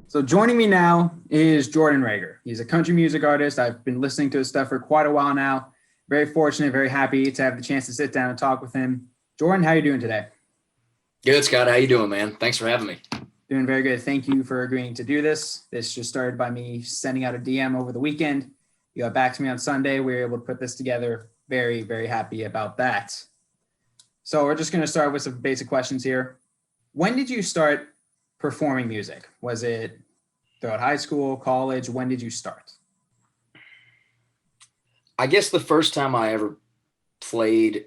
So joining me now is Jordan Rager. He's a country music artist. I've been listening to his stuff for quite a while now. Very fortunate, very happy to have the chance to sit down and talk with him. Jordan, how are you doing today? Good, Scott. How you doing, man? Thanks for having me. Doing very good. Thank you for agreeing to do this. This just started by me sending out a DM over the weekend. You got back to me on Sunday. We were able to put this together. Very, very happy about that. So we're just going to start with some basic questions here. When did you start performing music? Was it throughout high school, college? When did you start? I guess the first time I ever played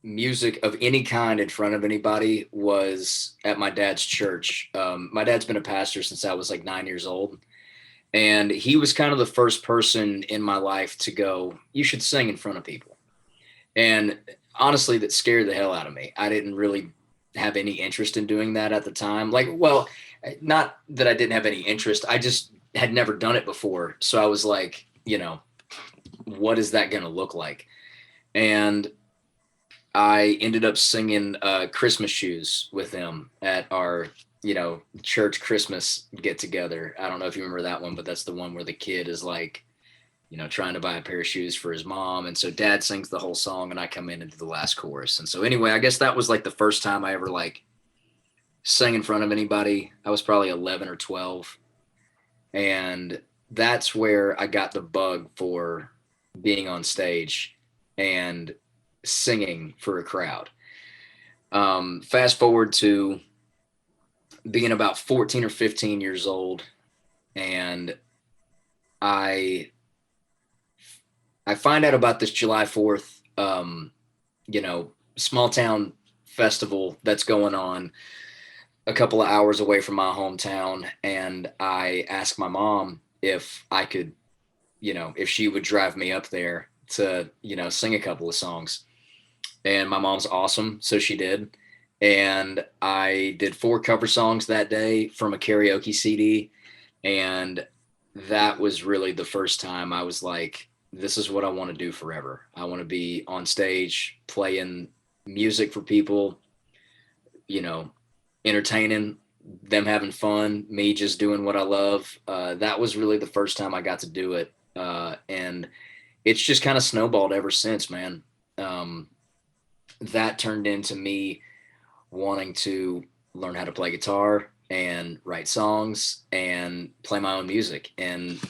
music of any kind in front of anybody was at my dad's church. My dad's been a pastor since I was like 9 years old. And he was kind of the first person in my life to go, you should sing in front of people. And honestly, that scared the hell out of me. I didn't really have any interest in doing that at the time. Not that I didn't have any interest. I just had never done it before. So I was like, what is that going to look like? And I ended up singing Christmas Shoes with him at our, church Christmas get together. I don't know if you remember that one, but that's the one where the kid is like, trying to buy a pair of shoes for his mom. And so dad sings the whole song and I come in and do the last chorus. And so anyway, I guess that was like the first time I ever like sang in front of anybody. I was probably 11 or 12. And that's where I got the bug for being on stage and singing for a crowd. Fast forward to being about 14 or 15 years old, and I find out about this July 4th, small town festival that's going on a couple of hours away from my hometown. And I asked my mom if I could, if she would drive me up there to, sing a couple of songs. And my mom's awesome. So she did. And I did 4 cover songs that day from a karaoke CD. And that was really the first time I was like, this is what I want to do forever. I want to be on stage playing music for people, entertaining them, having fun, me just doing what I love. That was really the first time I got to do it. And it's just kind of snowballed ever since, man. That turned into me wanting to learn how to play guitar and write songs and play my own music. And,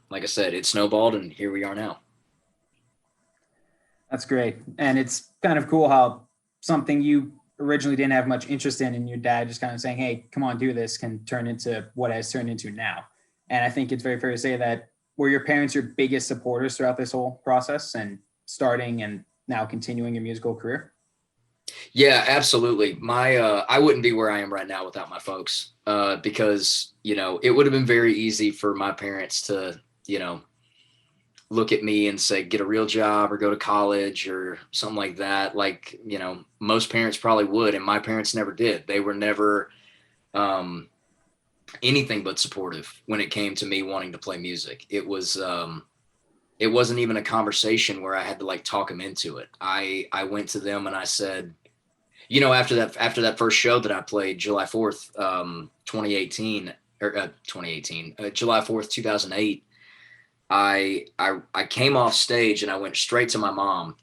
like I said, it snowballed and here we are now. That's great. And it's kind of cool how something you originally didn't have much interest in and your dad just kind of saying, hey, come on, do this, can turn into what it has turned into now. And I think it's very fair to say that were your parents your biggest supporters throughout this whole process and starting and now continuing your musical career? Yeah, absolutely. I wouldn't be where I am right now without my folks, because, it would have been very easy for my parents to, look at me and say, get a real job or go to college or something like that. Like, most parents probably would. And my parents never did. They were never anything but supportive when it came to me wanting to play music. It wasn't even a conversation where I had to like talk them into it. I went to them and I said, after that first show that I played July 4th, 2018 or 2018, July 4th, 2008, I came off stage and I went straight to my mom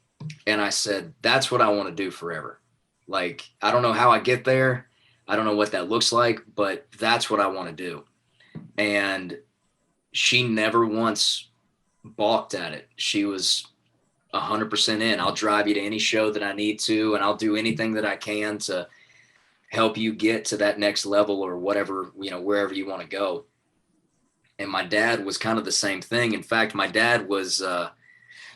and I said, that's what I want to do forever. Like, I don't know how I get there. I don't know what that looks like, but that's what I want to do. And she never once balked at it. She was 100% in. I'll drive you to any show that I need to, and I'll do anything that I can to help you get to that next level or whatever, wherever you want to go. And my dad was kind of the same thing. In fact, my dad was the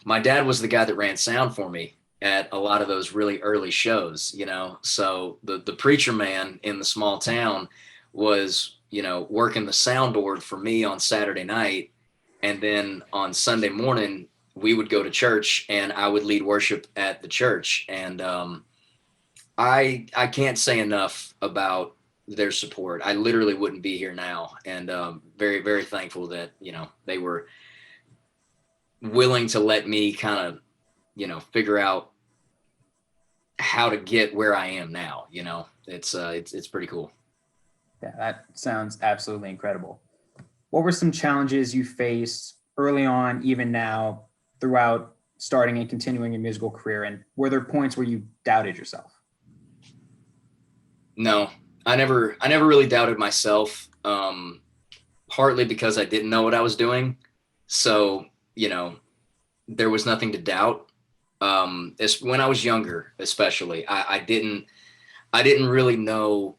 guy that ran sound for me at a lot of those really early shows, So the preacher man in the small town was, working the soundboard for me on Saturday night. And then on Sunday morning, we would go to church and I would lead worship at the church. And I can't say enough about their support. I literally wouldn't be here now. And very, very thankful that, they were willing to let me kind of, figure out how to get where I am now. It's pretty cool. Yeah, that sounds absolutely incredible. What were some challenges you faced early on, even now, throughout starting and continuing your musical career? And were there points where you doubted yourself? No, I never really doubted myself. Partly because I didn't know what I was doing. So, there was nothing to doubt. As when I was younger, especially, I didn't really know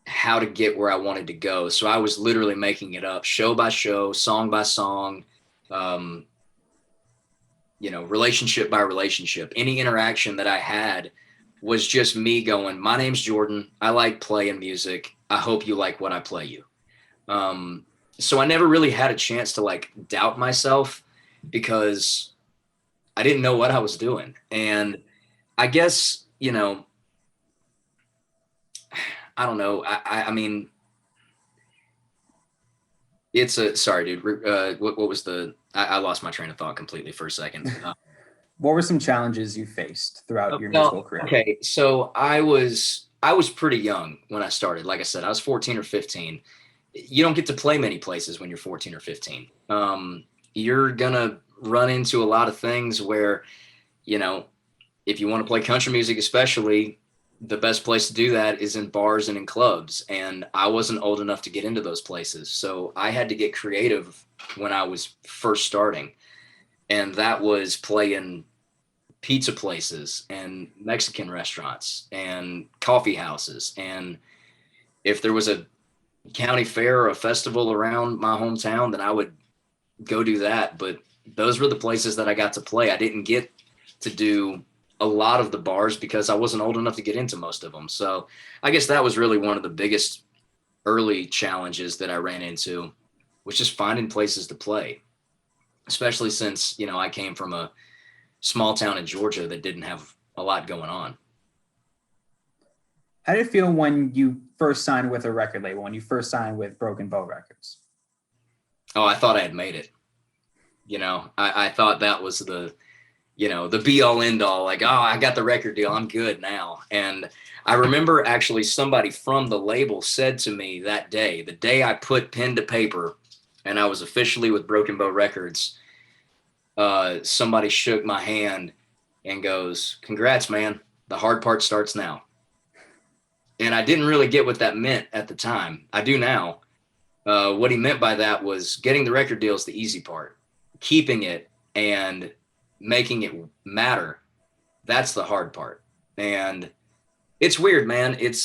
how to get where I wanted to go. So I was literally making it up show by show, song by song, um, relationship by relationship. Any interaction that I had was just me going, my name's Jordan. I like playing music. I hope you like what I play you. Um, so I never really had a chance to like doubt myself because I didn't know what I was doing. And I guess, I don't know. I mean, sorry, dude. What was I lost my train of thought completely for a second. What were some challenges you faced throughout your Well, musical career? okay. So I was pretty young when I started. Like I said, I was 14 or 15. You don't get to play many places when you're 14 or 15. You're gonna run into a lot of things where, you know, if you want to play country music, especially, the best place to do that is in bars and in clubs. And I wasn't old enough to get into those places. So I had to get creative when I was first starting. And that was playing pizza places and Mexican restaurants and coffee houses. And if there was a county fair or a festival around my hometown, then I would go do that. But those were the places that I got to play. I didn't get to do a lot of the bars because I wasn't old enough to get into most of them. So I guess that was really one of the biggest early challenges that I ran into, was just finding places to play, especially since, I came from a small town in Georgia that didn't have a lot going on. How did it feel when you first signed with a record label, when you first signed with Broken Bow Records? Oh, I thought I had made it. I thought that was the be all end all, like, oh, I got the record deal, I'm good now. And I remember actually somebody from the label said to me that day, the day I put pen to paper and I was officially with Broken Bow Records, somebody shook my hand and goes, congrats, man. The hard part starts now. And I didn't really get what that meant at the time. I do now. What he meant by that was getting the record deal is the easy part. Keeping it and making it matter, that's the hard part. And it's weird, man. It's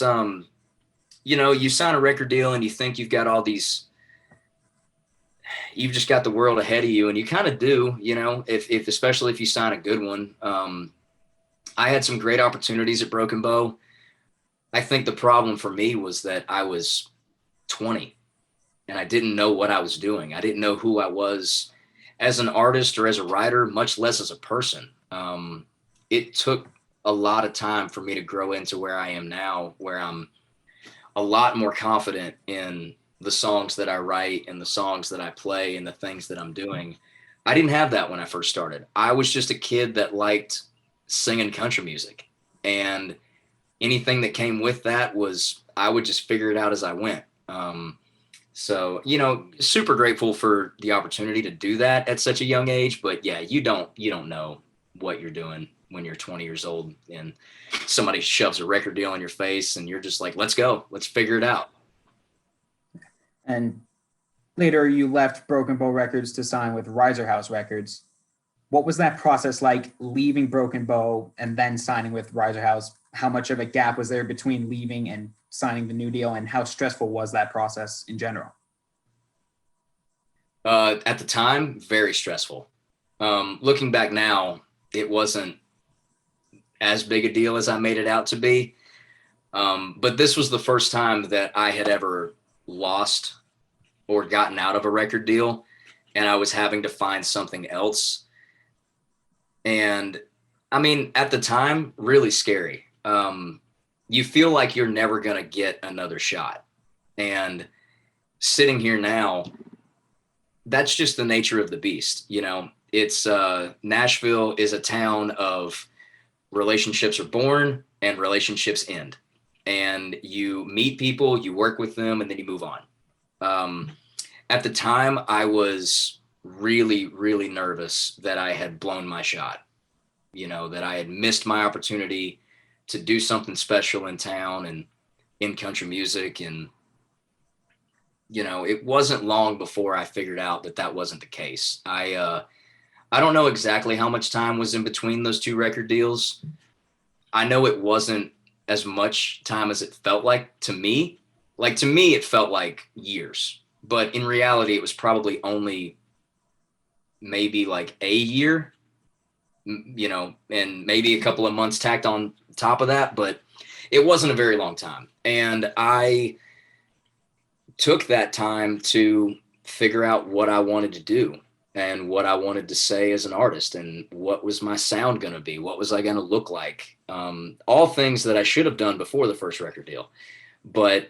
you sign a record deal and you think you've got all these, you've just got the world ahead of you, and you kind of do, if especially if you sign a good one. I had some great opportunities at Broken Bow. I think the problem for me was that I was 20 and I didn't know what I was doing. I didn't know who I was as an artist or as a writer, much less as a person. It took a lot of time for me to grow into where I am now, where I'm a lot more confident in the songs that I write and the songs that I play and the things that I'm doing. I didn't have that when I first started. I was just a kid that liked singing country music, and anything that came with that was, I would just figure it out as I went. So, super grateful for the opportunity to do that at such a young age. But yeah, you don't know what you're doing when you're 20 years old and somebody shoves a record deal in your face and you're just like, let's go, let's figure it out. And later you left Broken Bow Records to sign with Riser House Records. What was that process like, leaving Broken Bow and then signing with Riser House? How much of a gap was there between leaving and signing the new deal, and how stressful was that process in general? At the time, very stressful. Looking back now, it wasn't as big a deal as I made it out to be. But this was the first time that I had ever lost or gotten out of a record deal, and I was having to find something else. And I mean, at the time, really scary. You feel like you're never going to get another shot. And sitting here now, that's just the nature of the beast. It's Nashville is a town of relationships are born and relationships end. and you meet people, you work with them, and then you move on. At the time, I was really, really nervous that I had blown my shot, that I had missed my opportunity to do something special in town and in country music. And, it wasn't long before I figured out that that wasn't the case. I don't know exactly how much time was in between those two record deals. I know it wasn't as much time as it felt like to me. Like, to me, it felt like years, but in reality, it was probably only maybe like a year, and maybe a couple of months tacked on top of that, but it wasn't a very long time. And I took that time to figure out what I wanted to do and what I wanted to say as an artist, and what was my sound going to be? What was I going to look like? All things that I should have done before the first record deal. But,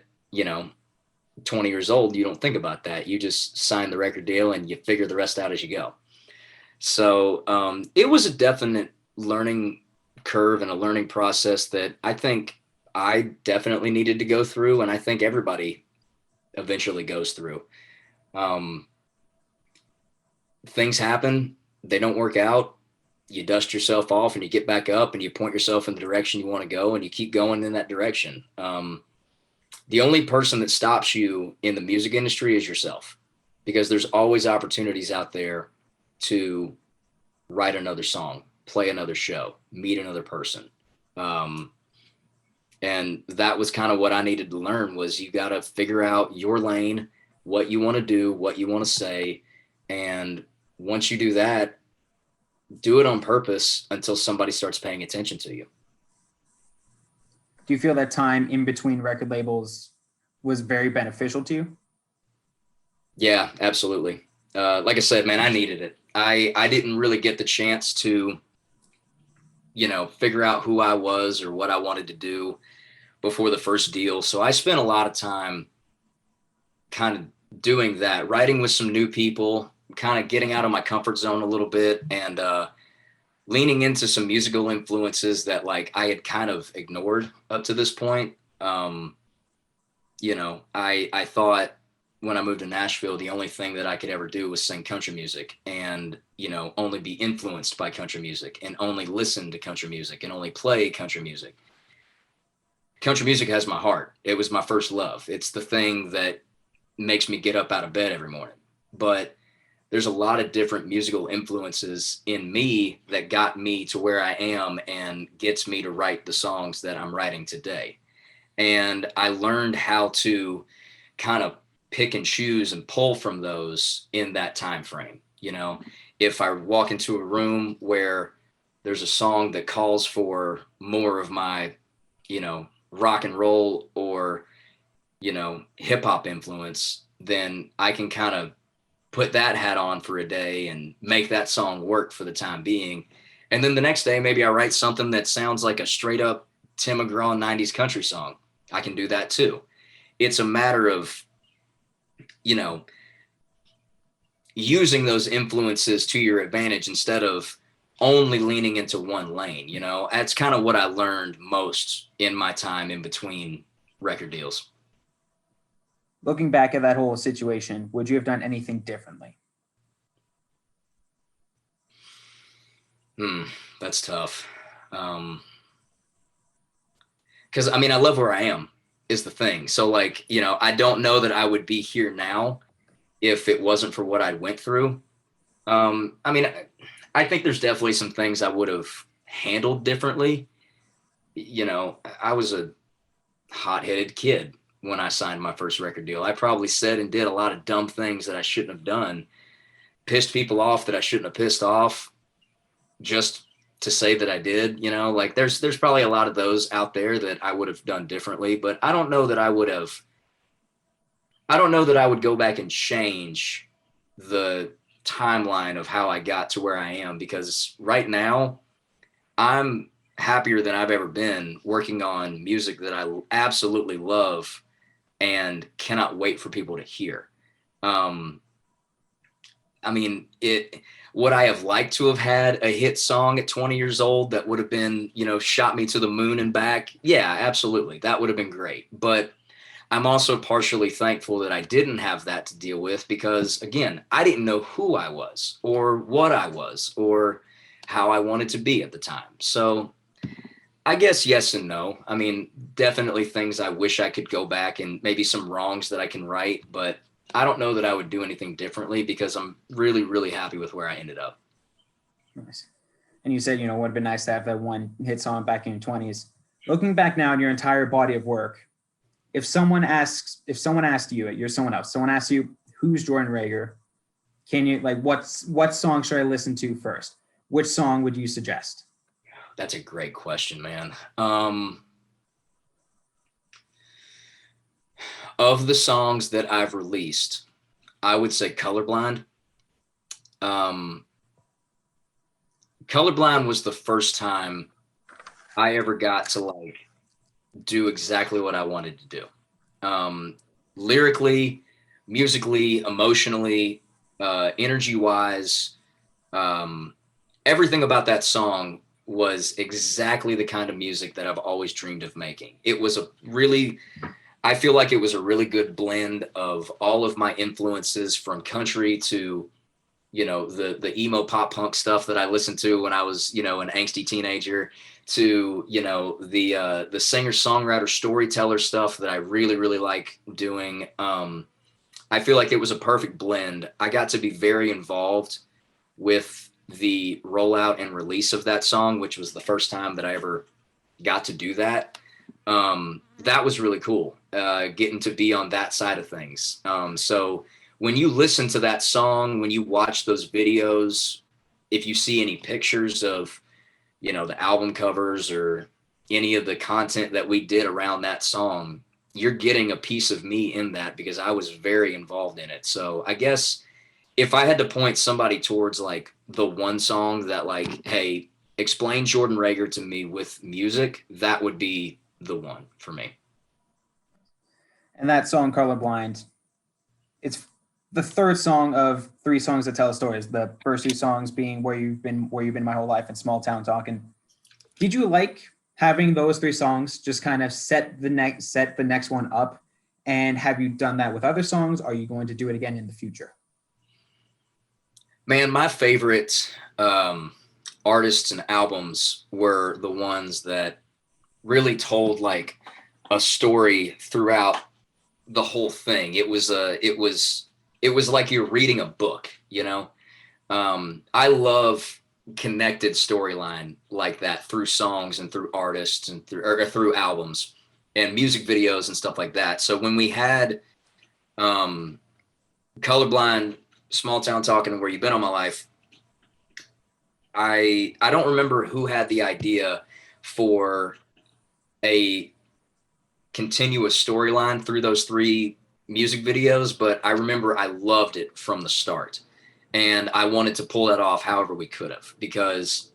20 years old, you don't think about that. You just sign the record deal and you figure the rest out as you go. So it was a definite learning curve and a learning process that I think I definitely needed to go through. And I think everybody eventually goes through. Things happen, they don't work out. You dust yourself off and you get back up and you point yourself in the direction you want to go and you keep going in that direction. The only person that stops you in the music industry is yourself, because there's always opportunities out there to write another song, play another show, meet another person. And that was kind of what I needed to learn, was you got to figure out your lane, what you want to do, what you want to say. And once you do that, do it on purpose until somebody starts paying attention to you. Do you feel that time in between record labels was very beneficial to you? Yeah, absolutely. Like I said, man, I needed it. I didn't really get the chance to, figure out who I was or what I wanted to do before the first deal. So I spent a lot of time kind of doing that, writing with some new people, kind of getting out of my comfort zone a little bit, and leaning into some musical influences that like I had kind of ignored up to this point. I thought when I moved to Nashville, the only thing that I could ever do was sing country music and, only be influenced by country music and only listen to country music and only play country music. Country music has my heart. It was my first love. It's the thing that makes me get up out of bed every morning. But there's a lot of different musical influences in me that got me to where I am and gets me to write the songs that I'm writing today. And I learned how to kind of pick and choose and pull from those in that time frame. If I walk into a room where there's a song that calls for more of my, rock and roll or, hip hop influence, then I can kind of put that hat on for a day and make that song work for the time being. And then the next day, maybe I write something that sounds like a straight up Tim McGraw 90s country song. I can do that too. It's a matter of, using those influences to your advantage instead of only leaning into one lane. That's kind of what I learned most in my time in between record deals. Looking back at that whole situation, would you have done anything differently? That's tough. Because I love where I am is the thing. So like, I don't know that I would be here now if it wasn't for what I went through. I think there's definitely some things I would have handled differently. I was a hot-headed kid when I signed my first record deal. I probably said and did a lot of dumb things that I shouldn't have done, pissed people off that I shouldn't have pissed off just to say that I did. Like there's probably a lot of those out there that I would have done differently, but I don't know that I would go back and change the timeline of how I got to where I am, because right now I'm happier than I've ever been working on music that I absolutely love and cannot wait for people to hear. would I have liked to have had a hit song at 20 years old that would have been, shot me to the moon and back? Yeah, absolutely. That would have been great. But I'm also partially thankful that I didn't have that to deal with because, again, I didn't know who I was or what I was or how I wanted to be at the time. So I guess yes and no. I mean, definitely things I wish I could go back and maybe some wrongs that I can right, but I don't know that I would do anything differently because I'm really, really happy with where I ended up. Nice. And you said, it would have been nice to have that one hit song back in your 20s. Looking back now in your entire body of work, if someone asked you, you're someone else, someone asks you, who's Jordan Rager? Can you, what song should I listen to first? Which song would you suggest? That's a great question, man. Of the songs that I've released, I would say Colorblind. Colorblind was the first time I ever got to do exactly what I wanted to do. Lyrically, musically, emotionally, energy wise, everything about that song was exactly the kind of music that I've always dreamed of making. It was I feel like it was a really good blend of all of my influences from country to, the emo pop punk stuff that I listened to when I was, an angsty teenager to, the singer songwriter storyteller stuff that I really, really like doing. I feel like it was a perfect blend. I got to be very involved with the rollout and release of that song, which was the first time that I ever got to do that. That was really cool, getting to be on that side of things. So when you listen to that song, when you watch those videos, if you see any pictures of, the album covers or any of the content that we did around that song, you're getting a piece of me in that because I was very involved in it. So I guess if I had to point somebody towards the one song that hey, explain Jordan Rager to me with music, that would be the one for me. And that song, Colorblind, it's the third song of three songs that tell stories. The first two songs being Where You've Been My Whole Life and Small Town Talking. Did you like having those three songs just kind of set the next one up? And have you done that with other songs? Are you going to do it again in the future? Man, my favorite artists and albums were the ones that really told a story throughout the whole thing. It was like you're reading a book, I love connected storyline like that through songs and through artists and through albums and music videos and stuff like that. So when we had Colorblind, Small Town Talking, and Where You've Been All My Life, I don't remember who had the idea for a continuous storyline through those three music videos, but I remember I loved it from the start. And I wanted to pull that off however we could have, because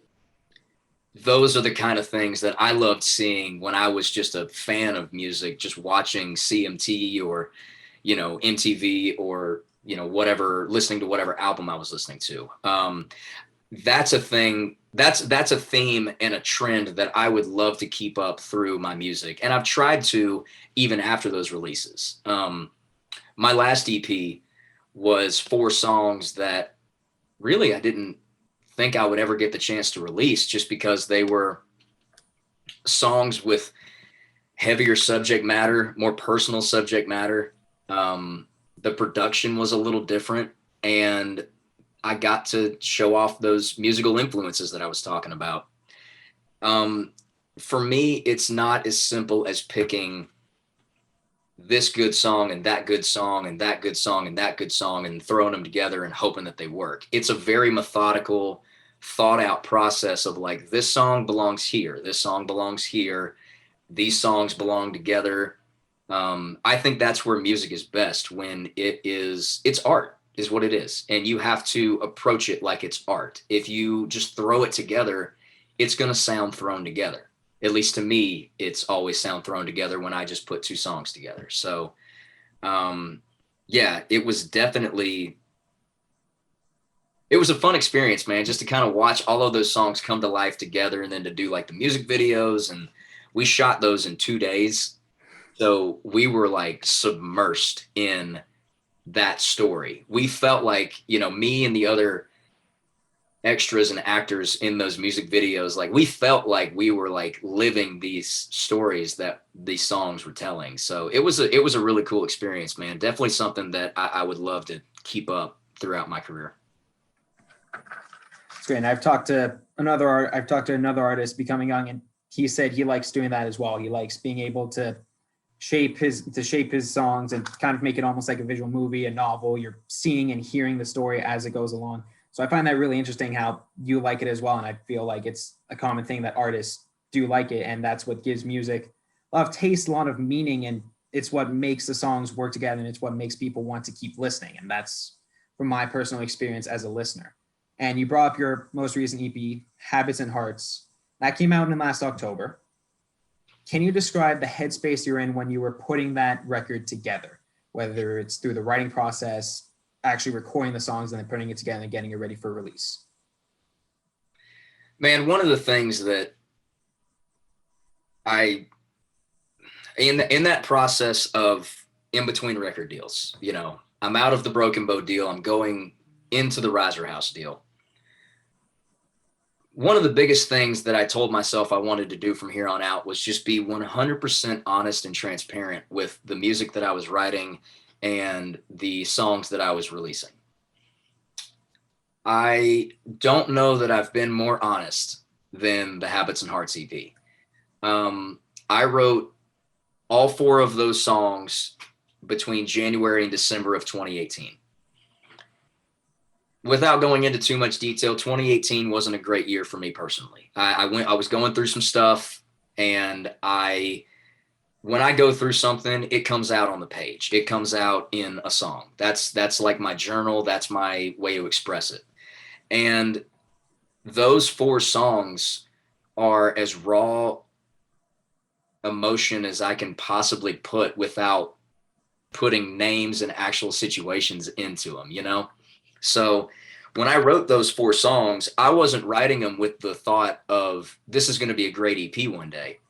those are the kind of things that I loved seeing when I was just a fan of music, just watching CMT or, MTV or, whatever, listening to whatever album I was listening to. That's a thing. That's a theme and a trend that I would love to keep up through my music. And I've tried to even after those releases. My last EP was 4 songs that really I didn't think I would ever get the chance to release, just because they were songs with heavier subject matter, more personal subject matter. The production was a little different, and I got to show off those musical influences that I was talking about. For me, it's not as simple as picking this good song and that good song and that good song and that good song and throwing them together and hoping that they work. It's a very methodical, thought out process of this song belongs here, this song belongs here, these songs belong together. I think that's where music is best, when it's art is what it is. And you have to approach it like it's art. If you just throw it together, it's going to sound thrown together. At least to me, it's always sound thrown together when I just put 2 songs together. So, yeah, it was definitely it was a fun experience, man, just to kind of watch all of those songs come to life together and then to do like the music videos. And we shot those in 2 days. So we were like submersed in that story. We felt like, me and the other extras and actors in those music videos, like we felt like we were like living these stories that these songs were telling. So it was a really cool experience, man. Definitely something that I would love to keep up throughout my career. It's great. And I've talked to another artist, Becoming Young, and he said he likes doing that as well. He likes being able to shape his songs and kind of make it almost like a visual movie, a novel. You're seeing and hearing the story as it goes along. So I find that really interesting how you like it as well. And I feel like it's a common thing that artists do like it. And that's what gives music a lot of taste, a lot of meaning. And it's what makes the songs work together. And it's what makes people want to keep listening. And that's from my personal experience as a listener. And you brought up your most recent EP, Habits and Hearts. That came out in last October. Can you describe the headspace you're in when you were putting that record together, whether it's through the writing process, actually recording the songs and then putting it together and getting it ready for release? Man, one of the things that in that process of in between record deals, I'm out of the Broken Bow deal. I'm going into the Riser House deal. One of the biggest things that I told myself I wanted to do from here on out was just be 100% honest and transparent with the music that I was writing and the songs that I was releasing. I don't know that I've been more honest than the Habits and Hearts EP. I wrote all 4 of those songs between January and December of 2018. Without going into too much detail, 2018 wasn't a great year for me personally. I was going through some stuff, and when I go through something, it comes out on the page. It comes out in a song. That's like my journal. That's my way to express it. And those 4 songs are as raw emotion as I can possibly put without putting names and actual situations into them, So when I wrote those 4 songs, I wasn't writing them with the thought of this is going to be a great EP one day.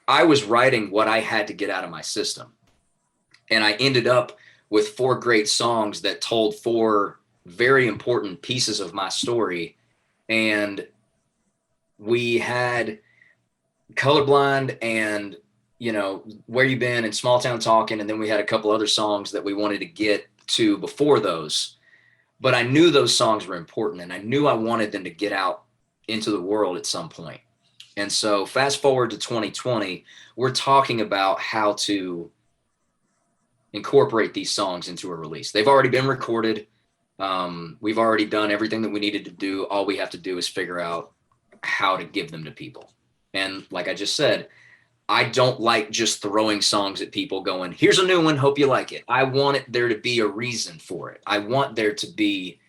I was writing what I had to get out of my system. And I ended up with 4 great songs that told 4 very important pieces of my story. And we had Colorblind and, Where You Been and Small Town Talking. And then we had a couple other songs that we wanted to get to before those. But I knew those songs were important, and I knew I wanted them to get out into the world at some point. And so fast forward to 2020, we're talking about how to incorporate these songs into a release. They've already been recorded. We've already done everything that we needed to do. All we have to do is figure out how to give them to people. And like I just said, I don't like just throwing songs at people going, here's a new one, hope you like it. I want there to be a reason for it. I want there to be,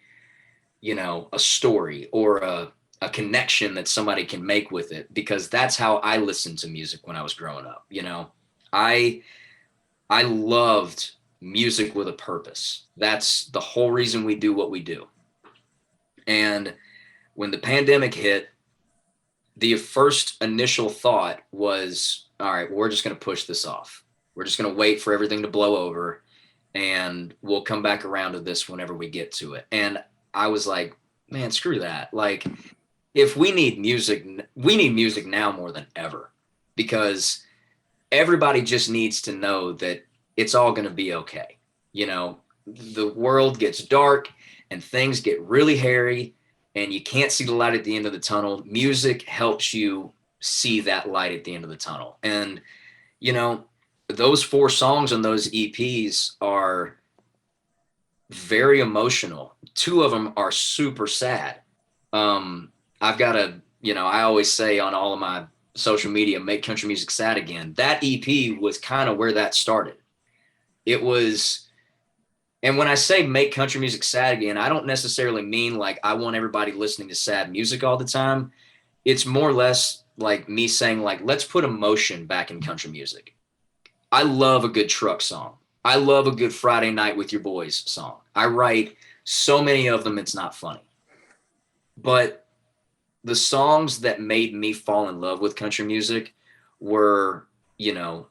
a story or a connection that somebody can make with it, because that's how I listened to music when I was growing up. I loved music with a purpose. That's the whole reason we do what we do. And when the pandemic hit, the first initial thought was, all right, we're just going to push this off. We're just going to wait for everything to blow over, and we'll come back around to this whenever we get to it. And I was like, man, screw that. Like, if we need music now more than ever, because everybody just needs to know that it's all going to be okay. The world gets dark and things get really hairy, and you can't see the light at the end of the tunnel. Music helps you see that light at the end of the tunnel. And, those 4 songs on those EPs are very emotional. 2 of them are super sad. I've got I always say on all of my social media, make country music sad again. That EP was kind of where that started. And when I say make country music sad again, I don't necessarily mean like I want everybody listening to sad music all the time. It's more or less like me saying like, let's put emotion back in country music. I love a good truck song. I love a good Friday Night with Your Boys song. I write so many of them, it's not funny. But the songs that made me fall in love with country music were, you know,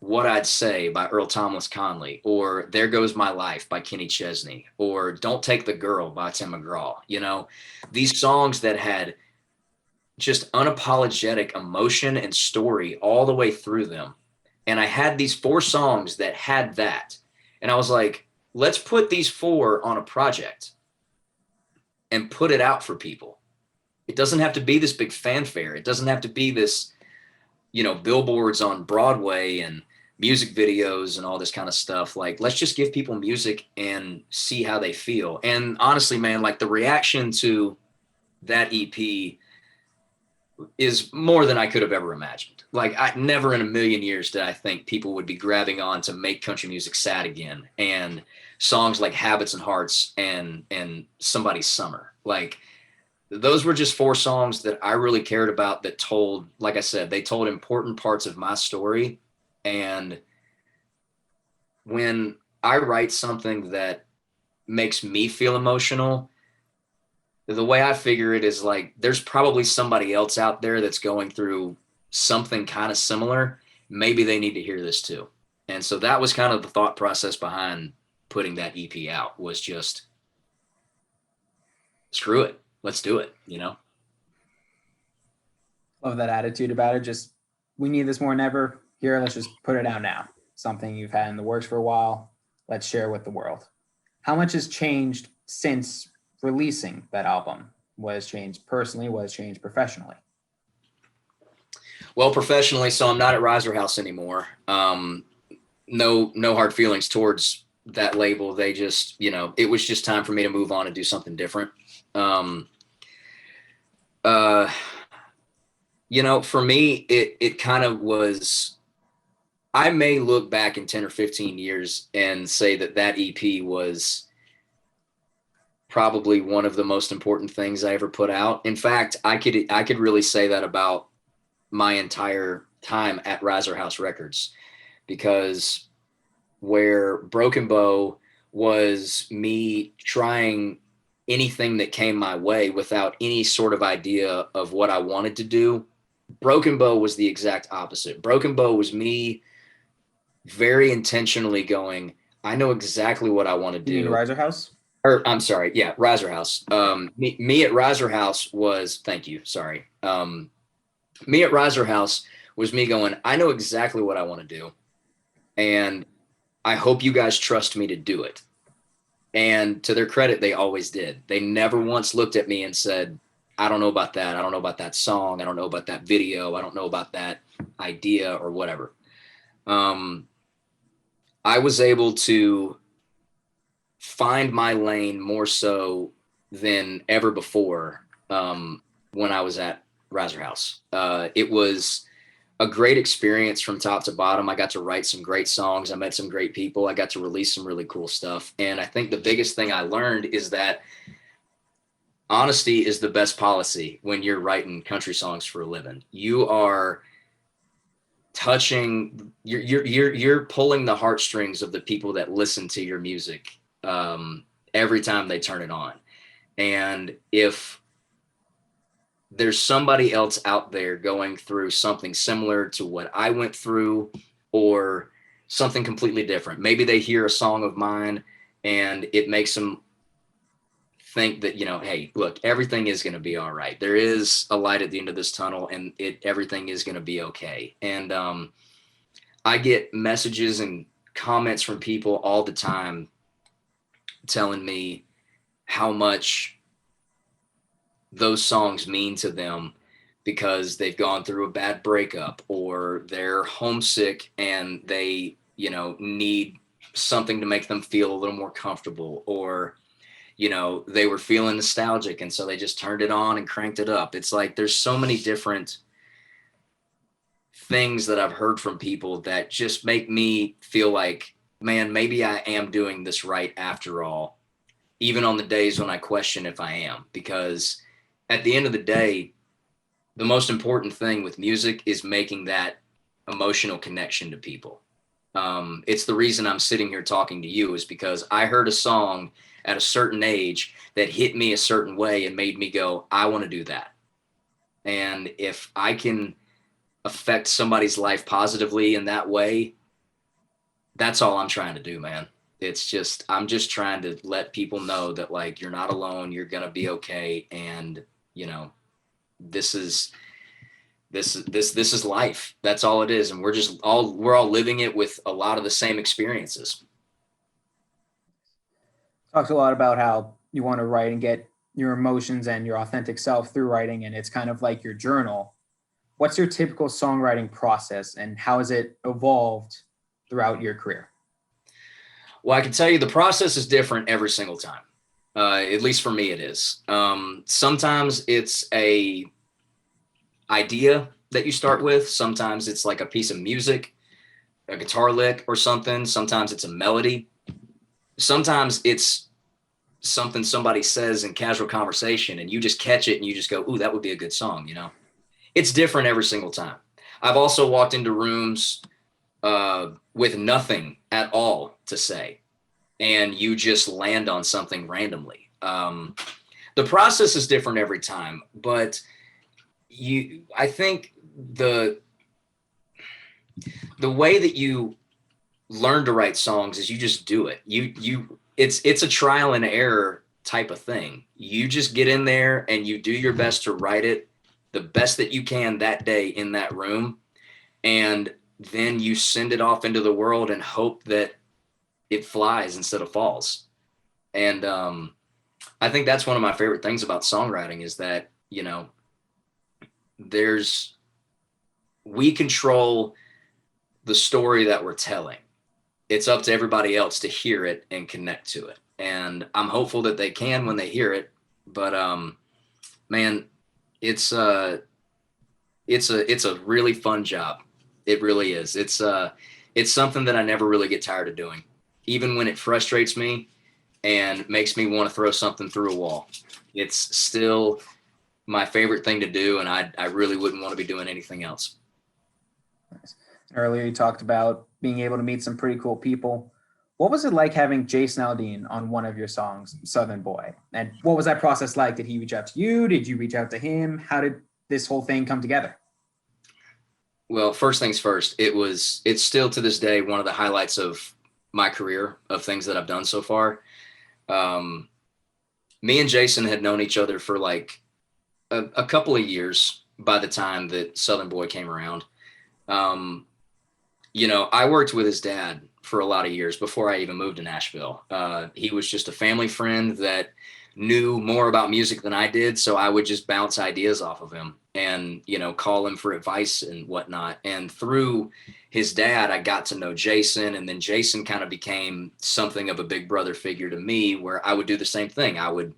What I'd Say by Earl Thomas Conley, or There Goes My Life by Kenny Chesney, or Don't Take the Girl by Tim McGraw. You know, these songs that had just unapologetic emotion and story all the way through them. And I had these 4 songs that had that. And I was like, let's put these 4 on a project and put it out for people. It doesn't have to be this big fanfare. It doesn't have to be this, you know, billboards on Broadway and music videos and all this kind of stuff. Like, let's just give people music and see how they feel. And honestly, man, like the reaction to that EP is more than I could have ever imagined. Like, I never in a million years did I think people would be grabbing on to make country music sad again. And songs like Habits and Hearts and Somebody's Summer. Like, those were just 4 songs that I really cared about, that told, like I said, they told important parts of my story. And when I write something that makes me feel emotional, the way I figure it is like, there's probably somebody else out there that's going through something kind of similar. Maybe they need to hear this too. And so that was kind of the thought process behind putting that EP out, was just screw it. Let's do it, you know? Love that attitude about it. Just, we need this more than ever. Here, let's just put it out now. Something you've had in the works for a while. Let's share with the world. How much has changed since releasing that album? What has changed personally? What has changed professionally? Well, professionally, so I'm not at Riser House anymore. No hard feelings towards that label. They just, you know, it was just time for me to move on and do something different. You know, for me, it kind of was, I may look back in 10 or 15 years and say that that EP was probably one of the most important things I ever put out. In fact, I could really say that about my entire time at Riser House Records, because where Broken Bow was me trying anything that came my way without any sort of idea of what I wanted to do, Broken Bow was the exact opposite. Broken Bow was me very intentionally going, I know exactly what I want to do. You mean Riser House? Or I'm sorry, yeah, Riser House. Me at Riser House was, thank you, sorry. Me at Riser House was me going, I know exactly what I want to do, and I hope you guys trust me to do it. And to their credit, they always did. They never once looked at me and said, I don't know about that. I don't know about that song. I don't know about that video. I don't know about that idea or whatever. I was able to find my lane more so than ever before when I was at Riser House. It was a great experience from top to bottom. I got to write some great songs. I met some great people. I got to release some really cool stuff. And I think the biggest thing I learned is that honesty is the best policy when you're writing country songs for a living. You are touching, you're pulling the heartstrings of the people that listen to your music every time they turn it on. And if there's somebody else out there going through something similar to what I went through, or something completely different, maybe they hear a song of mine and it makes them think that, you know, hey, look, everything is going to be all right. There is a light at the end of this tunnel, and everything is going to be okay. And I get messages and comments from people all the time telling me how much those songs mean to them because they've gone through a bad breakup, or they're homesick and they, you know, need something to make them feel a little more comfortable, or, you know, they were feeling nostalgic and so they just turned it on and cranked it up. It's like there's so many different things that I've heard from people that just make me feel like, man, maybe I am doing this right after all, even on the days when I question if I am. Because at the end of the day, the most important thing with music is making that emotional connection to people. It's the reason I'm sitting here talking to you, is because I heard a song at a certain age that hit me a certain way and made me go, I want to do that. And if I can affect somebody's life positively in that way, that's all I'm trying to do, man. I'm just trying to let people know that, like, you're not alone, you're going to be okay. And, you know, this is life. That's all it is. And we're all living it with a lot of the same experiences. Talks a lot about how you want to write and get your emotions and your authentic self through writing, and it's kind of like your journal. What's your typical songwriting process, and how has it evolved throughout your career? Well, I can tell you the process is different every single time. At least for me, it is. Sometimes it's a idea that you start with. Sometimes it's like a piece of music, a guitar lick or something. Sometimes it's a melody. Sometimes it's something somebody says in casual conversation and you just catch it and you just go, ooh, that would be a good song, you know? It's different every single time. I've also walked into rooms with nothing at all to say, and you just land on something randomly. The process is different every time, but I think the way that you learn to write songs is you just do it. It's a trial and error type of thing. You just get in there and you do your best to write it the best that you can that day in that room. And then you send it off into the world and hope that it flies instead of falls. And I think that's one of my favorite things about songwriting is that, you know, we control the story that we're telling. It's up to everybody else to hear it and connect to it. And I'm hopeful that they can when they hear it. But man, it's a really fun job. It really is. It's something that I never really get tired of doing, even when it frustrates me and makes me want to throw something through a wall. It's still my favorite thing to do, and I really wouldn't want to be doing anything else. Nice. Earlier, you talked about being able to meet some pretty cool people. What was it like having Jason Aldean on one of your songs, Southern Boy? And what was that process like? Did he reach out to you? Did you reach out to him? How did this whole thing come together? Well, first things first, it's still to this day one of the highlights of my career, of things that I've done so far. Me and Jason had known each other for like a couple of years by the time that Southern Boy came around. You know, I worked with his dad for a lot of years before I even moved to Nashville. He was just a family friend that knew more about music than I did. So I would just bounce ideas off of him and, you know, call him for advice and whatnot. And through his dad, I got to know Jason. And then Jason kind of became something of a big brother figure to me, where I would do the same thing. I would,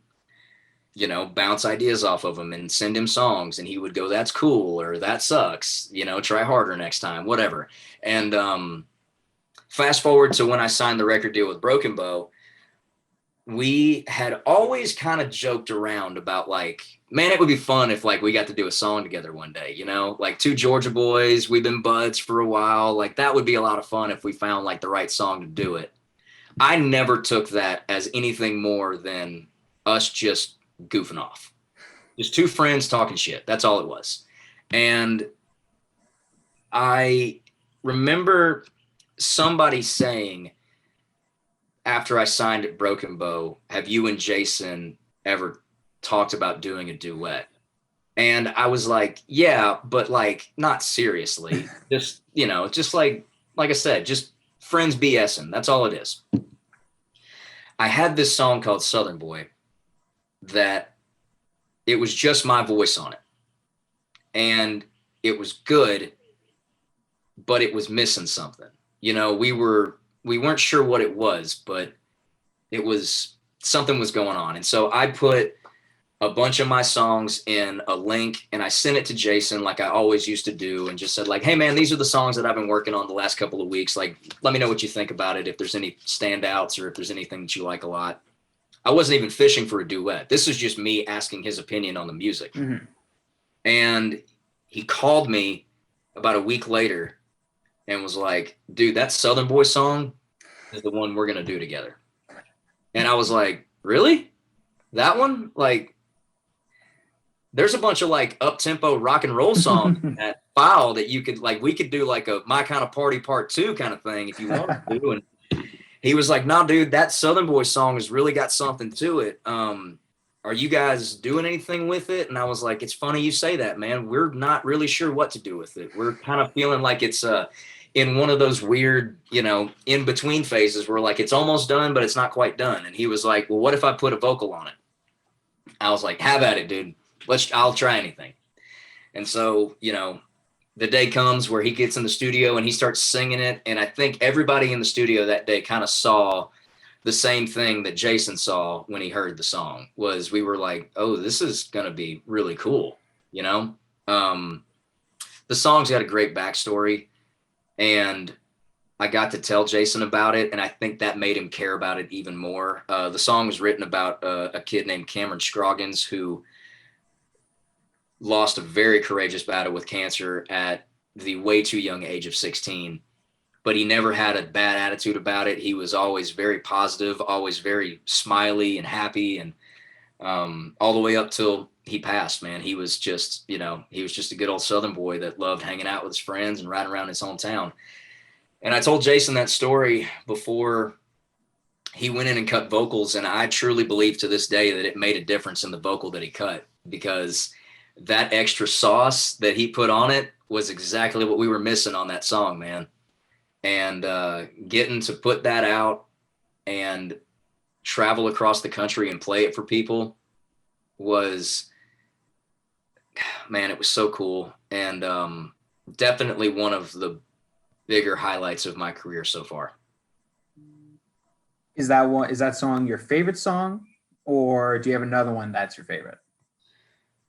you know, bounce ideas off of him and send him songs, and he would go, that's cool, or that sucks, you know, try harder next time, whatever. And fast forward to when I signed the record deal with Broken Bow, we had always kind of joked around about like, man, it would be fun if like we got to do a song together one day, you know, like two Georgia boys, we've been buds for a while. Like that would be a lot of fun if we found like the right song to do it. I never took that as anything more than us just goofing off. Just two friends talking shit. That's all it was. And I remember somebody saying, after I signed at Broken Bow, have you and Jason ever talked about doing a duet? And I was like, yeah, but like not seriously. Just, you know, just like I said, just friends BSing. That's all it is. I had this song called Southern Boy that it was just my voice on it. And it was good, but it was missing something. You know, we weren't sure what it was, but it was something was going on. And so I put a bunch of my songs in a link and I sent it to Jason like I always used to do, and just said like, hey man, these are the songs that I've been working on the last couple of weeks. Like, let me know what you think about it. If there's any standouts or if there's anything that you like a lot. I wasn't even fishing for a duet. This is just me asking his opinion on the music. Mm-hmm. And he called me about a week later and was like, dude, that Southern Boy song is the one we're going to do together. And I was like, Really? That one? Like, there's a bunch of like up-tempo rock and roll songs in that file that you could like, we could do like a My Kind of Party Part 2 kind of thing if you wanted to. And he was like, "No, dude, that Southern Boy song has really got something to it. Are you guys doing anything with it?" And I was like, "It's funny you say that, man. We're not really sure what to do with it. We're kind of feeling like it's in one of those weird, in between phases where like it's almost done, but it's not quite done." And he was like, "Well, what if I put a vocal on it?" I was like, "Have at it, dude. I'll try anything." And so, the day comes where he gets in the studio and he starts singing it. And I think everybody in the studio that day kind of saw the same thing that Jason saw when he heard the song. Was we were like, "Oh, this is going to be really cool." The song's got a great backstory, and I got to tell Jason about it, and I think that made him care about it even more. The song was written about a kid named Cameron Scroggins who lost a very courageous battle with cancer at the way too young age of 16, but he never had a bad attitude about it. He was always very positive, always very smiley and happy. And all the way up till he passed, man, he was just a good old Southern boy that loved hanging out with his friends and riding around his hometown. And I told Jason that story before he went in and cut vocals. And I truly believe to this day that it made a difference in the vocal that he cut, because that extra sauce that he put on it was exactly what we were missing on that song, man. And getting to put that out and travel across the country and play it for people was, man, it was so cool. And definitely one of the bigger highlights of my career so far. Is that song your favorite song, or do you have another one that's your favorite?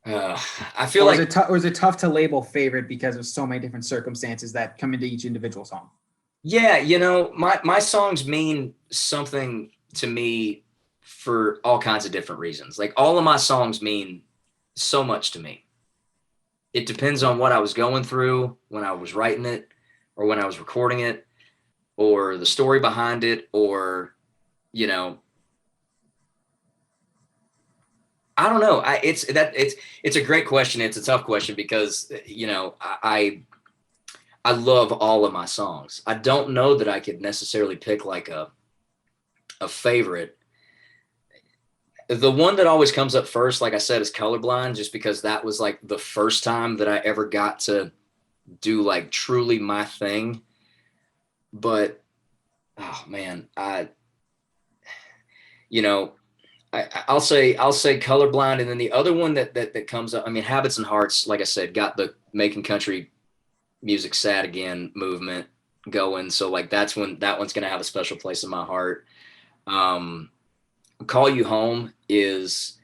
I feel like, or is it tough to label favorite because of so many different circumstances that come into each individual song? yeah, my songs mean something to me for all kinds of different reasons. Like, all of my songs mean so much to me. It depends on what I was going through when I was writing it, or when I was recording it, or the story behind it, or, I don't know. It's a great question. It's a tough question because, I love all of my songs. I don't know that I could necessarily pick like a favorite. The one that always comes up first, like I said, is Colorblind, just because that was like the first time that I ever got to do like truly my thing. But, oh man, I'll say Colorblind. And then the other one that comes up, I mean, Habits and Hearts, like I said, got the Making Country Music Sad Again movement going. So like, that one's going to have a special place in my heart. Call You Home is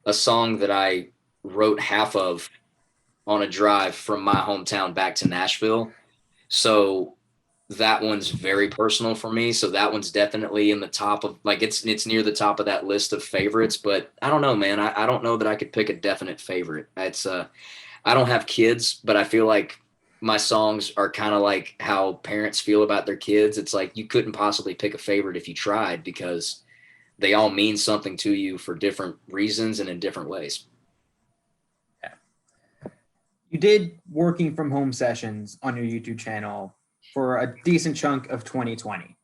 a song that I wrote half of on a drive from my hometown back to Nashville. So that one's very personal for me. So that one's definitely in the top of, like, it's near the top of that list of favorites. But I don't know, man. I don't know that I could pick a definite favorite. I don't have kids, but I feel like my songs are kind of like how parents feel about their kids. It's like you couldn't possibly pick a favorite if you tried, because they all mean something to you for different reasons and in different ways. Yeah. You did working from home sessions on your YouTube channel for a decent chunk of 2020.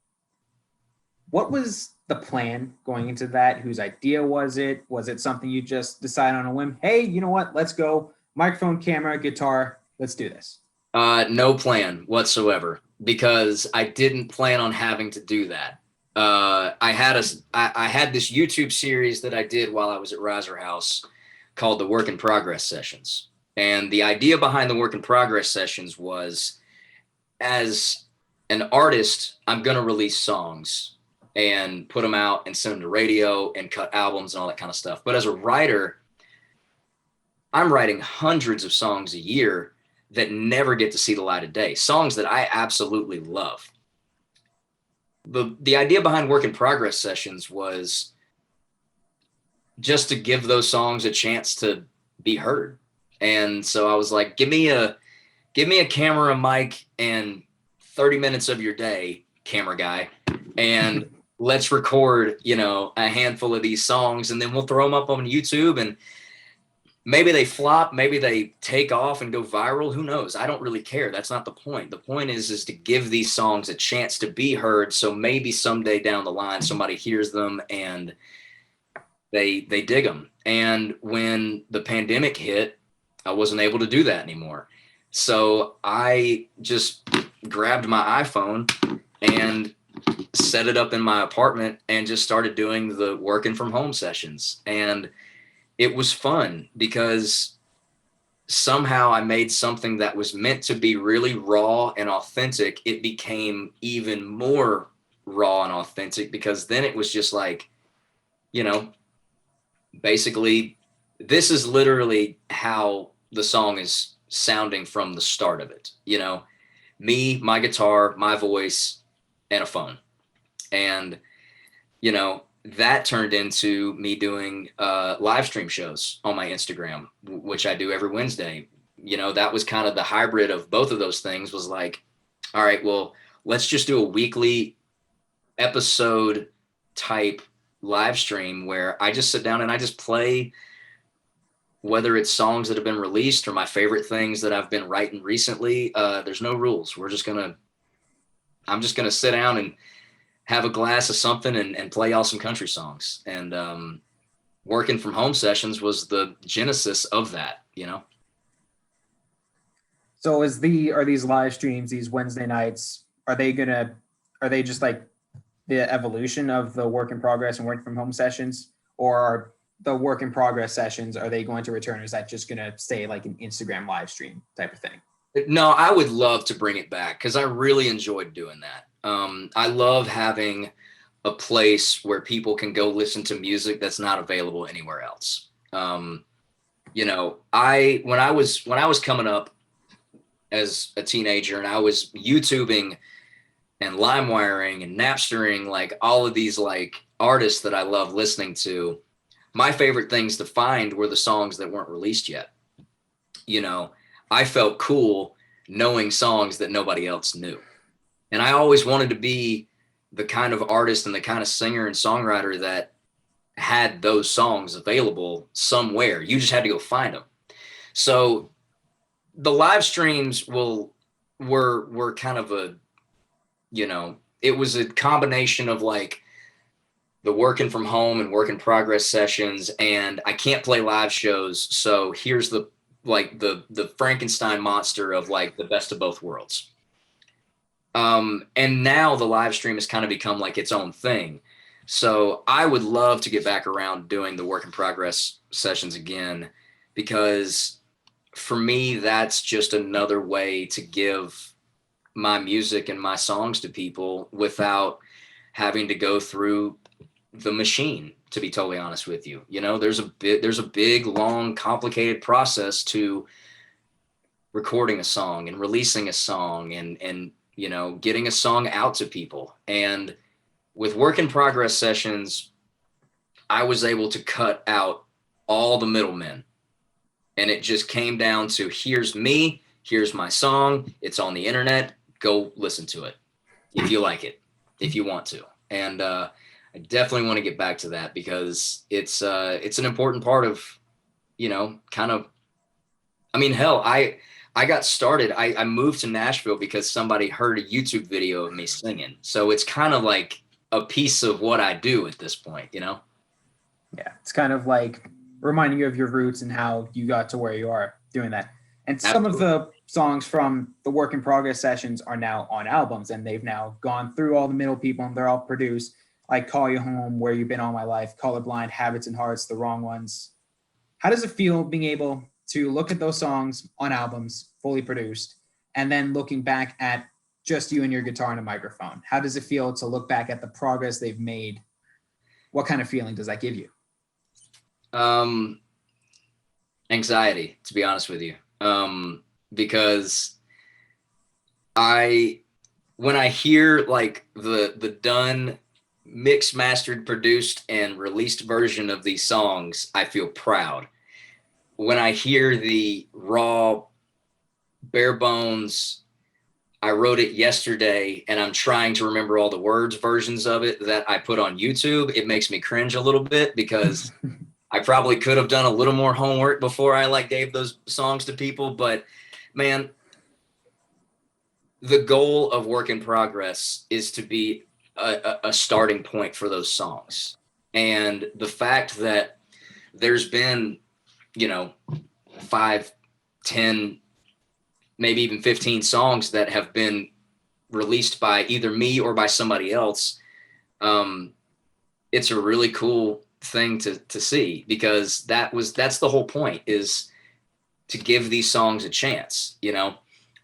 What was the plan going into that? Whose idea was it? Was it something you just decided on a whim? Hey, you know what? Let's go. Microphone, camera, guitar. Let's do this. No plan whatsoever, because I didn't plan on having to do that. I had this YouTube series that I did while I was at Riser House called the Work in Progress Sessions. And the idea behind the Work in Progress Sessions was, as an artist, I'm going to release songs and put them out and send them to radio and cut albums and all that kind of stuff. But as a writer, I'm writing hundreds of songs a year that never get to see the light of day, songs that I absolutely love. The idea behind Work in Progress Sessions was just to give those songs a chance to be heard. And so I was like, give me a camera, a mic, and 30 minutes of your day, camera guy, and let's record, a handful of these songs, and then we'll throw them up on YouTube, and maybe they flop, maybe they take off and go viral. Who knows? I don't really care. That's not the point. The point is to give these songs a chance to be heard. So maybe someday down the line, somebody hears them and they dig them. And when the pandemic hit, I wasn't able to do that anymore. So I just grabbed my iPhone and set it up in my apartment and just started doing the working from home sessions. And it was fun because somehow I made something that was meant to be really raw and authentic. It became even more raw and authentic because then it was just like, basically, this is literally how the song is sounding from the start of it. Me, my guitar, my voice, and a phone. And, that turned into me doing live stream shows on my Instagram, which I do every Wednesday. That was kind of the hybrid of both of those things. Was like, all right, well, let's just do a weekly episode type live stream where I just sit down and I just play, whether it's songs that have been released or my favorite things that I've been writing recently. There's no rules. I'm just gonna sit down and have a glass of something and play y'all some country songs. And working from home sessions was the genesis of that, So are these live streams, these Wednesday nights, are they just like the evolution of the work in progress and work from home sessions? Or are the work in progress sessions, are they going to return? Or is that just going to stay like an Instagram live stream type of thing? No, I would love to bring it back because I really enjoyed doing that. I love having a place where people can go listen to music that's not available anywhere else. When I was coming up as a teenager and I was YouTubing and LimeWiring and Napstering, like all of these like artists that I love listening to, my favorite things to find were the songs that weren't released yet. I felt cool knowing songs that nobody else knew. And I always wanted to be the kind of artist and the kind of singer and songwriter that had those songs available somewhere. You just had to go find them. So the live streams were kind of it was a combination of like the working from home and work in progress sessions. And I can't play live shows. So here's the Frankenstein monster of like the best of both worlds. And now the live stream has kind of become like its own thing. So I would love to get back around doing the work in progress sessions again, because for me, that's just another way to give my music and my songs to people without having to go through the machine, to be totally honest with you. There's a big, long, complicated process to recording a song and releasing a song and getting a song out to people. And with work in progress sessions, I was able to cut out all the middlemen. And it just came down to, here's me, here's my song, it's on the internet, go listen to it if you like it, if you want to. And I definitely want to get back to that because it's an important part of, hell, I got started. I moved to Nashville because somebody heard a YouTube video of me singing. So it's kind of like a piece of what I do at this point, Yeah, it's kind of like reminding you of your roots and how you got to where you are doing that. And some Absolutely. of the songs from the work in progress sessions are now on albums, and they've now gone through all the middle people and they're all produced, like Call You Home, Where You've Been All My Life, Colorblind, Habits and Hearts, The Wrong Ones. How does it feel being able to look at those songs on albums, fully produced, and then looking back at just you and your guitar and a microphone? How does it feel to look back at the progress they've made? What kind of feeling does that give you? Anxiety, to be honest with you. Because when I hear like the done, mixed, mastered, produced, and released version of these songs, I feel proud. When I hear the raw, bare bones, I wrote it yesterday and I'm trying to remember all the words versions of it that I put on YouTube. It makes me cringe a little bit because I probably could have done a little more homework before I like gave those songs to people. But man, the goal of Work in Progress is to be a starting point for those songs. And the fact that there's been, 5, 10, maybe even 15 songs that have been released by either me or by somebody else, it's a really cool thing to see, because that's the whole point, is to give these songs a chance.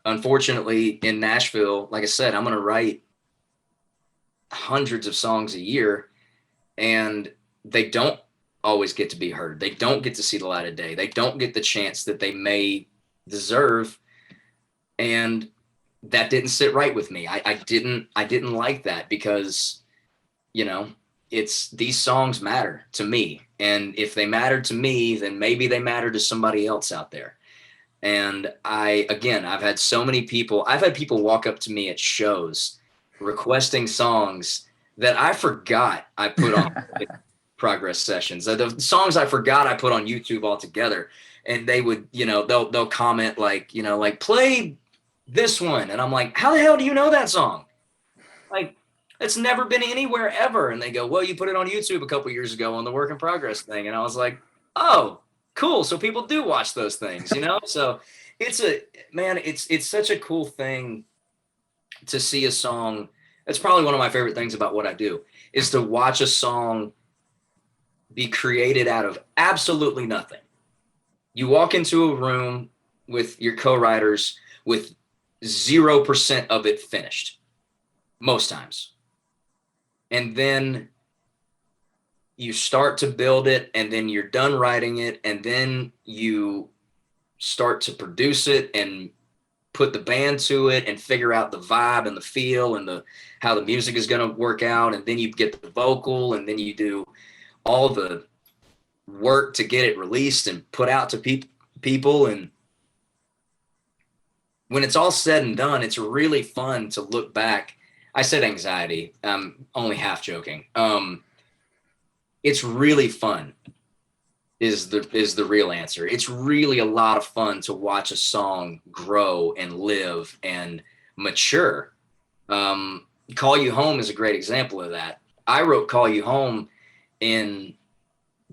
Unfortunately in Nashville, like I said, I'm going to write hundreds of songs a year, and they don't always get to be heard. They don't get to see the light of day. They don't get the chance that they may deserve. And that didn't sit right with me. I didn't like that, because, it's, these songs matter to me. And if they matter to me, then maybe they matter to somebody else out there. And I've had people walk up to me at shows requesting songs that I forgot I put on progress sessions. The songs I forgot I put on YouTube altogether. And they would, they'll comment like, play this one. And I'm like, how the hell do you know that song? Like, it's never been anywhere ever. And they go, well, you put it on YouTube a couple years ago on the Work in Progress thing. And I was like, oh, cool. So people do watch those things, So it's such a cool thing to see a song. That's probably one of my favorite things about what I do, is to watch a song be created out of absolutely nothing. You walk into a room with your co-writers with 0% of it finished, most times. And then you start to build it, and then you're done writing it, and then you start to produce it and put the band to it and figure out the vibe and the feel and how the music is going to work out. And then you get the vocal, and then you do all the work to get it released and put out to people. And when it's all said and done, it's really fun to look back. I said anxiety. I'm only half joking. It's really fun is the real answer. It's really a lot of fun to watch a song grow and live and mature. Call You Home is a great example of that. I wrote Call You Home in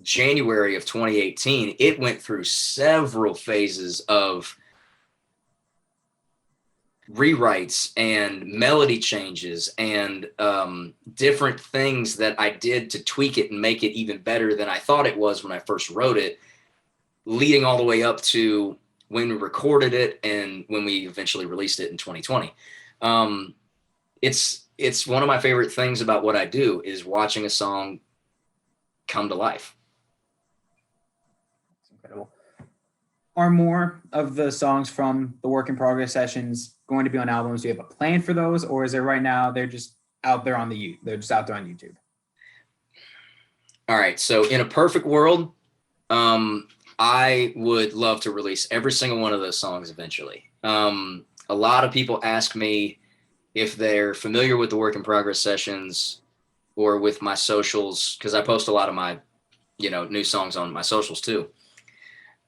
January of 2018. It went through several phases of rewrites and melody changes and different things that I did to tweak it and make it even better than I thought it was when I first wrote it, leading all the way up to when we recorded it and when we eventually released it in 2020. It's one of my favorite things about what I do, is watching a song come to life. That's incredible. Are more of the songs from the Work in Progress sessions going to be on albums? Do you have a plan for those, or is it right now they're just out there on YouTube? All right. So in a perfect world, I would love to release every single one of those songs eventually. A lot of people ask me if they're familiar with the Work in Progress sessions or with my socials, because I post a lot of my, new songs on my socials too.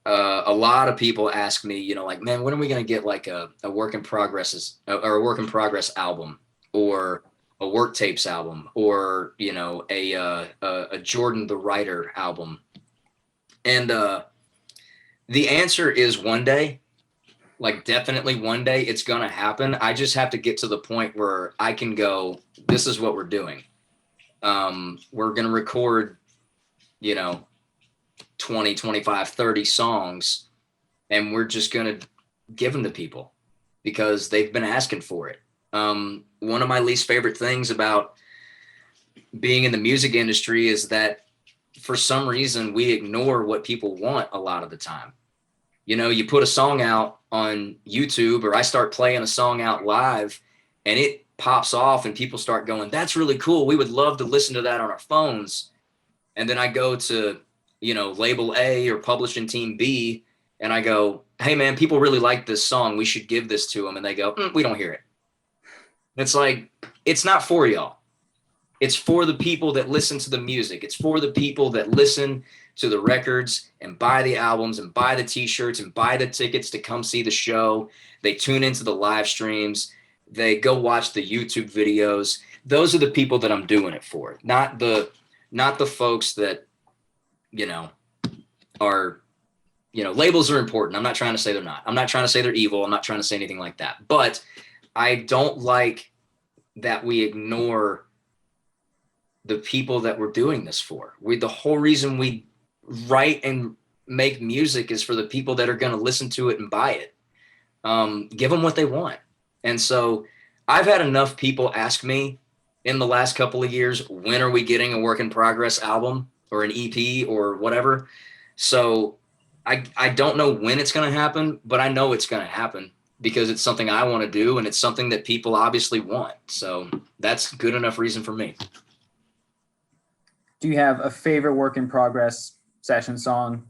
A lot of people ask me, like, man, when are we going to get like a Work in Progress or a Work in Progress album, or a Work Tapes album, or, a Jordan the Writer album? And the answer is one day. Like, definitely one day it's going to happen. I just have to get to the point where I can go, this is what we're doing. We're going to record, 20, 25, 30 songs, and we're just going to give them to people because they've been asking for it. One of my least favorite things about being in the music industry is that for some reason we ignore what people want a lot of the time. You put a song out on YouTube, or I start playing a song out live, and it pops off and people start going, that's really cool. We would love to listen to that on our phones. And then I go to, label A or publishing team B, and I go, hey man, people really like this song. We should give this to them. And they go, we don't hear it. It's like, it's not for y'all. It's for the people that listen to the music. It's for the people that listen to the records and buy the albums and buy the t-shirts and buy the tickets to come see the show. They tune into the live streams. They go watch the YouTube videos. Those are the people that I'm doing it for, not the folks that, are, labels are important. I'm not trying to say they're not. I'm not trying to say they're evil. I'm not trying to say anything like that. But I don't like that we ignore the people that we're doing this for. The whole reason we write and make music is for the people that are going to listen to it and buy it. Give them what they want. And so I've had enough people ask me in the last couple of years, when are we getting a work in progress album or an EP or whatever? So I don't know when it's going to happen, but I know it's going to happen because it's something I want to do. And it's something that people obviously want. So that's good enough reason for me. Do you have a favorite work in progress session song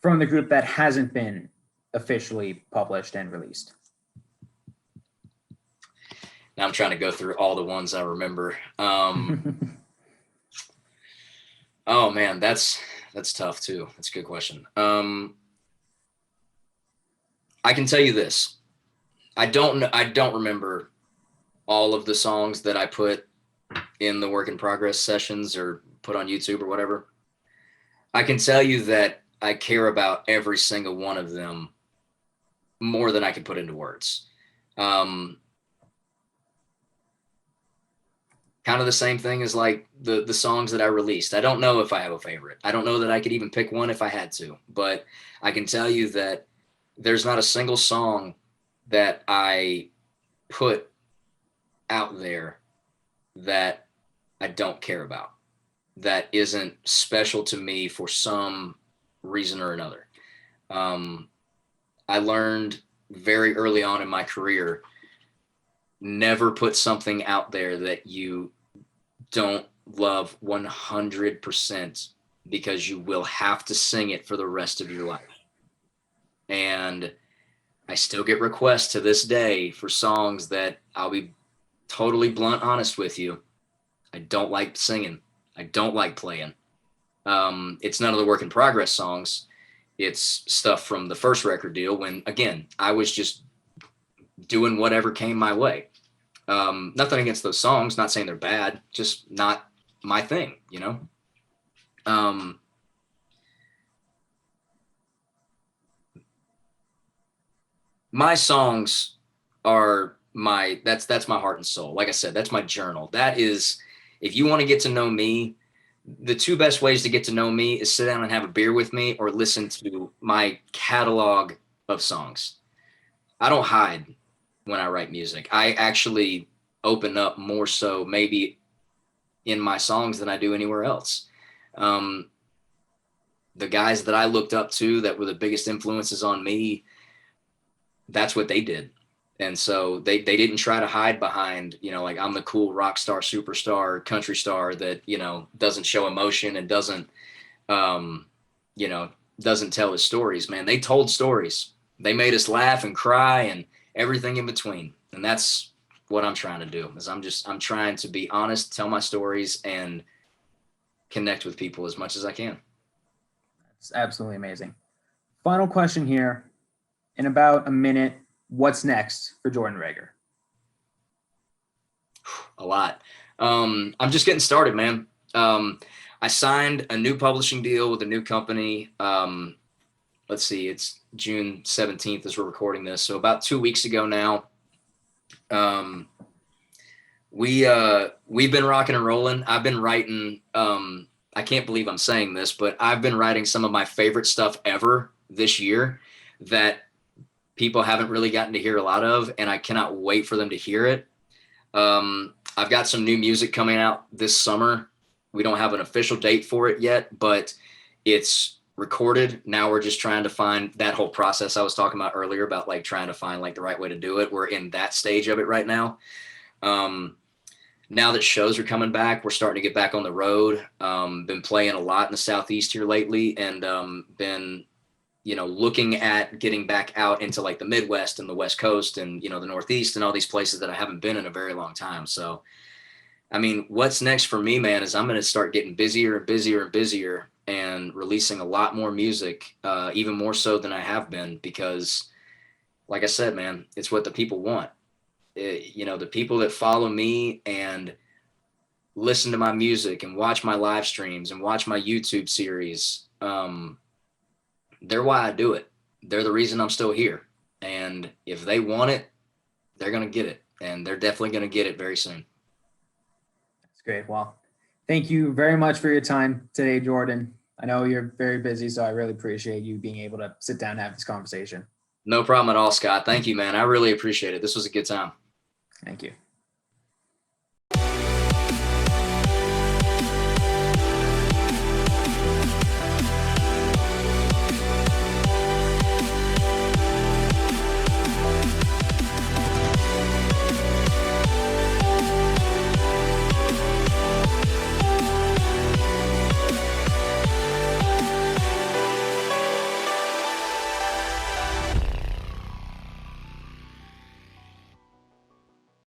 from the group that hasn't been officially published and released? Now I'm trying to go through all the ones I remember. Oh man, that's tough too. That's a good question. I can tell you this. I don't remember all of the songs that I put in the work in progress sessions or put on YouTube or whatever. I can tell you that I care about every single one of them more than I can put into words. Kind of the same thing as like the songs that I released. I don't know if I have a favorite. I don't know that I could even pick one if I had to, but I can tell you that there's not a single song that I put out there that I don't care about, that isn't special to me for some reason or another. I learned very early on in my career, never put something out there that you don't love 100% because you will have to sing it for the rest of your life. And I still get requests to this day for songs that, I'll be totally blunt honest with you, I don't like singing. I don't like playing. It's none of the work in progress songs. It's stuff from the first record deal when, again, I was just doing whatever came my way. Nothing against those songs, not saying they're bad, just not my thing, My songs are that's my heart and soul. Like I said, that's my journal. That is, if you want to get to know me, the two best ways to get to know me is sit down and have a beer with me or listen to my catalog of songs. I don't hide when I write music. I actually open up more so maybe in my songs than I do anywhere else. The guys that I looked up to that were the biggest influences on me, that's what they did. And so they didn't try to hide behind, like I'm the cool rock star, superstar, country star that, doesn't show emotion and doesn't tell his stories, man. They told stories. They made us laugh and cry and everything in between. And that's what I'm trying to do is I'm trying to be honest, tell my stories and connect with people as much as I can. It's absolutely amazing. Final question here. In about a minute, what's next for Jordan Rager? A lot. I'm just getting started, man. I signed a new publishing deal with a new company. Let's see, it's June 17th as we're recording this. So about 2 weeks ago now, we've been rocking and rolling. I've been writing, I can't believe I'm saying this, but I've been writing some of my favorite stuff ever this year that people haven't really gotten to hear a lot of, and I cannot wait for them to hear it. I've got some new music coming out this summer. We don't have an official date for it yet, but it's recorded. Now we're just trying to find that whole process I was talking about earlier about like trying to find like the right way to do it. We're in that stage of it right now. Now that shows are coming back, we're starting to get back on the road. Been playing a lot in the Southeast here lately and been looking at getting back out into like the Midwest and the West Coast and, the Northeast and all these places that I haven't been in a very long time. So, I mean, what's next for me, man, is I'm going to start getting busier and busier and busier and releasing a lot more music, even more so than I have been, because like I said, man, it's what the people want. The people that follow me and listen to my music and watch my live streams and watch my YouTube series, they're why I do it. They're the reason I'm still here. And if they want it, they're going to get it. And they're definitely going to get it very soon. That's great. Well, thank you very much for your time today, Jordan. I know you're very busy, so I really appreciate you being able to sit down and have this conversation. No problem at all, Scott. Thank you, man. I really appreciate it. This was a good time. Thank you.